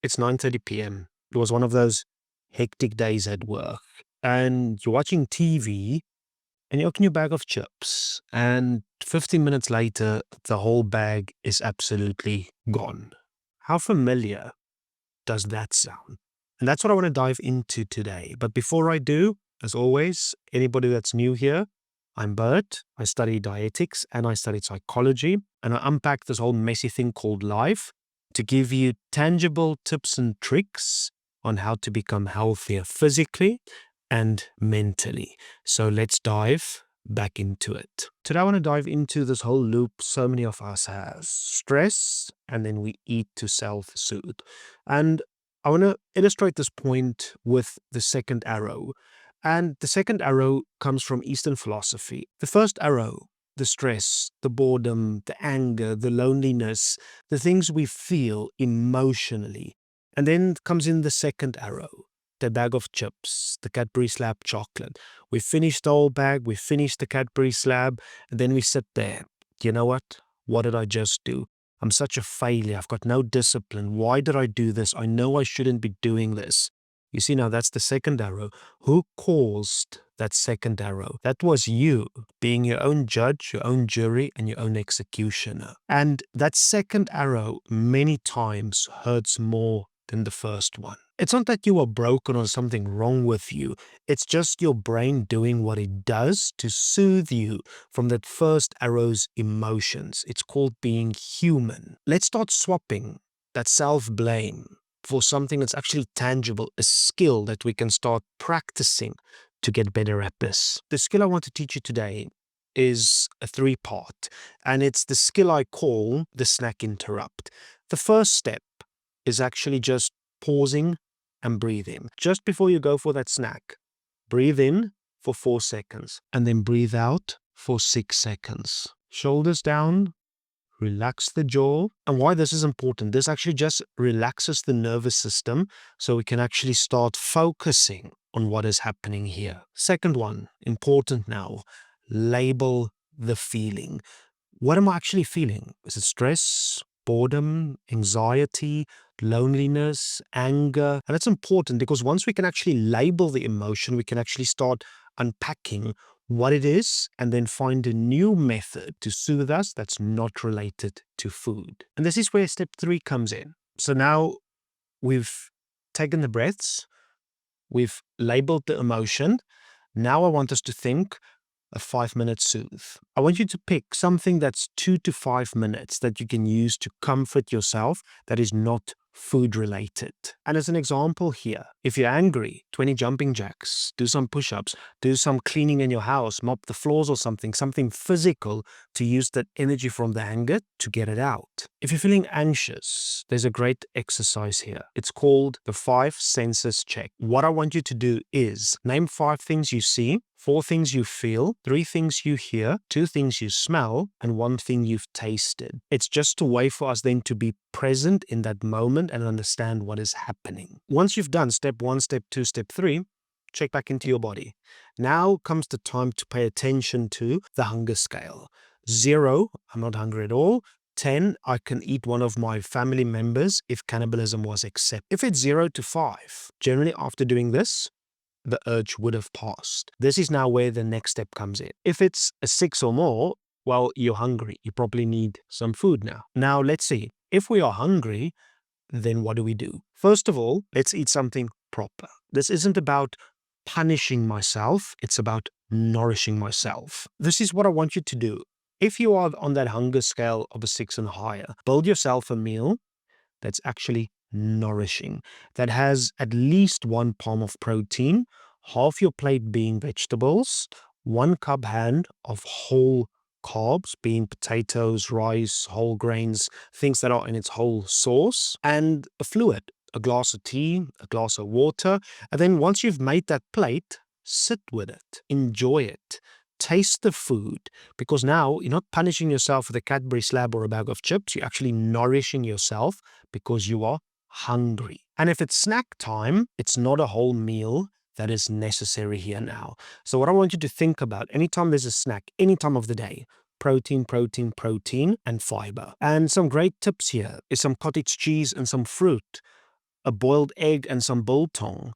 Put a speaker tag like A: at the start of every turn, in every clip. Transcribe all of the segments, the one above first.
A: It's 9:30 p.m. It was one of those hectic days at work. And you're watching TV and you open your bag of chips. And 15 minutes later, the whole bag is absolutely gone. How familiar does that sound? And that's what I want to dive into today. But before I do, as always, anybody that's new here, I'm Bert. I study dietetics and I studied psychology. And I unpack this whole messy thing called life to give you tangible tips and tricks on how to become healthier physically and mentally. So let's dive back into it. Today I want to dive into this whole loop so many of us have. Stress, and then we eat to self-soothe. And I want to illustrate this point with the second arrow. And the second arrow comes from Eastern philosophy. The first arrow, the stress, the boredom, the anger, the loneliness, the things we feel emotionally. And then comes in the second arrow, the bag of chips, the Cadbury Slab chocolate. We finish the whole bag, we finish the Cadbury Slab, and then we sit there. You know what? What did I just do? I'm such a failure. I've got no discipline. Why did I do this? I know I shouldn't be doing this. You see, now that's the second arrow. Who caused that second arrow? That was you, being your own judge, your own jury, and your own executioner. And that second arrow many times hurts more than the first one. It's not that you are broken or something wrong with you. It's just your brain doing what it does to soothe you from that first arrow's emotions. It's called being human. Let's start swapping that self-blame for something that's actually tangible, a skill that we can start practicing to get better at this. The skill I want to teach you today is a 3-part, and it's the skill I call the snack interrupt. The first step is actually just pausing and breathing. Just before you go for that snack, breathe in for 4 seconds and then breathe out for 6 seconds. Shoulders down. Relax the jaw. And why this is important, this actually just relaxes the nervous system so we can actually start focusing on what is happening here. Second one, important now, label the feeling. What am I actually feeling? Is it stress, boredom, anxiety, loneliness, anger? And it's important because once we can actually label the emotion, we can actually start unpacking what it is, and then find a new method to soothe us that's not related to food. And this is where step 3 comes in. So now we've taken the breaths, we've labeled the emotion. Now I want us to think a 5-minute soothe. I want you to pick something that's 2 to 5 minutes that you can use to comfort yourself that is not food related. And as an example here, if you're angry, 20 jumping jacks, do some push-ups, do some cleaning in your house, mop the floors or something physical to use that energy from the anger to get it out. If you're feeling anxious, there's a great exercise here. It's called the 5 senses check. What I want you to do is name 5 things you see, 4 things you feel, 3 things you hear, 2 things you smell, and 1 thing you've tasted. It's just a way for us then to be present in that moment and understand what is happening. Once you've done step 1, step 2, step 3, check back into your body. Now comes the time to pay attention to the hunger scale. 0, I'm not hungry at all. 10, I can eat one of my family members if cannibalism was accepted. If it's 0 to 5, generally after doing this, the urge would have passed. This is now where the next step comes in. If it's a 6 or more, well, you're hungry. You probably need some food now. Now, let's see. If we are hungry, then what do we do? First of all, let's eat something proper. This isn't about punishing myself. It's about nourishing myself. This is what I want you to do. If you are on that hunger scale of a 6 and higher, build yourself a meal that's actually nourishing, that has at least 1 palm of protein, half your plate being vegetables, 1 cup hand of whole carbs, being potatoes, rice, whole grains, things that are in its whole source, and a fluid, a glass of tea, a glass of water. And then once you've made that plate, sit with it, enjoy it. Taste the food, because now you're not punishing yourself with a Cadbury Slab or a bag of chips. You're actually nourishing yourself because you are hungry. And if it's snack time, it's not a whole meal that is necessary here now. So what I want you to think about, anytime there's a snack, any time of the day, protein, protein, protein, and fiber. And some great tips here is some cottage cheese and some fruit. a boiled egg and some biltong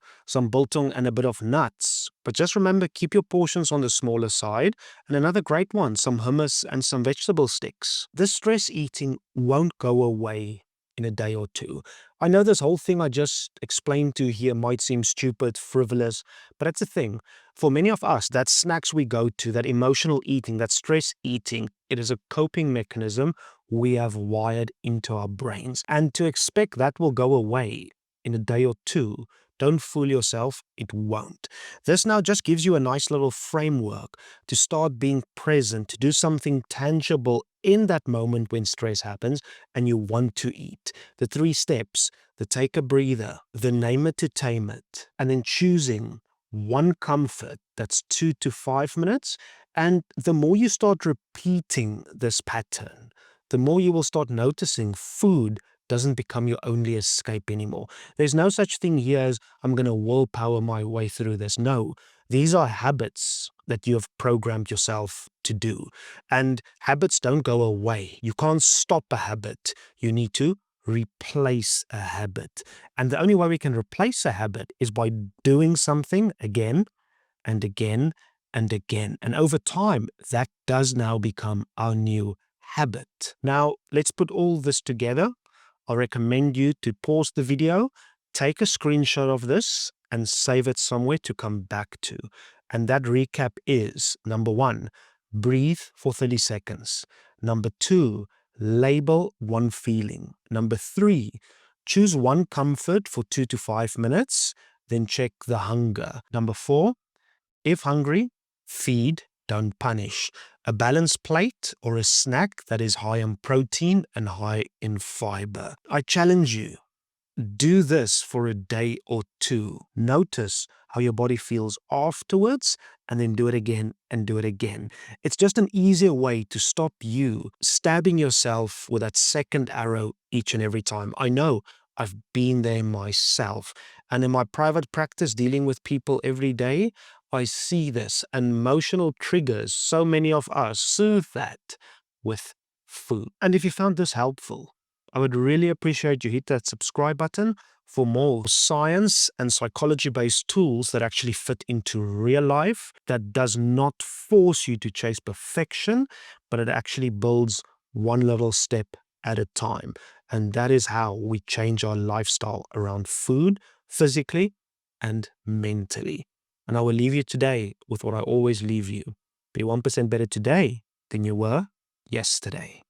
A: and a bit of nuts. But just remember, keep your portions on the smaller side. And another great one, some hummus and some vegetable sticks. This stress eating won't go away in a day or two. I know this whole thing I just explained to you here might seem stupid, frivolous, but that's the thing. For many of us, that snacks we go to, that emotional eating, that stress eating, it is a coping mechanism we have wired into our brains. And to expect that will go away in a day or two, don't fool yourself, it won't. This now just gives you a nice little framework to start being present, to do something tangible in that moment when stress happens and you want to eat. The 3 steps, the take a breather, the name it to tame it, and then choosing one comfort that's 2 to 5 minutes. And the more you start repeating this pattern, the more you will start noticing food doesn't become your only escape anymore. There's no such thing here as I'm going to willpower my way through this. No, these are habits that you have programmed yourself to do. And habits don't go away. You can't stop a habit. You need to replace a habit. And the only way we can replace a habit is by doing something again and again and again. And over time, that does now become our new habit. Now, let's put all this together. I recommend you to pause the video, take a screenshot of this, and save it somewhere to come back to. And that recap is, number 1, breathe for 30 seconds. Number 2, label one feeling. Number 3, choose one comfort for 2 to 5 minutes, then check the hunger. Number 4, if hungry, feed, don't punish. A balanced plate or a snack that is high in protein and high in fiber. I challenge you, do this for a day or 2. Notice how your body feels afterwards and then do it again and do it again. It's just an easier way to stop you stabbing yourself with that second arrow each and every time. I know I've been there myself. And in my private practice dealing with people every day, I see this emotional triggers. So many of us soothe that with food. And if you found this helpful, I would really appreciate you hit that subscribe button for more science and psychology-based tools that actually fit into real life, that does not force you to chase perfection, but it actually builds one little step at a time. And that is how we change our lifestyle around food, physically and mentally. And I will leave you today with what I always leave you. Be 1% better today than you were yesterday.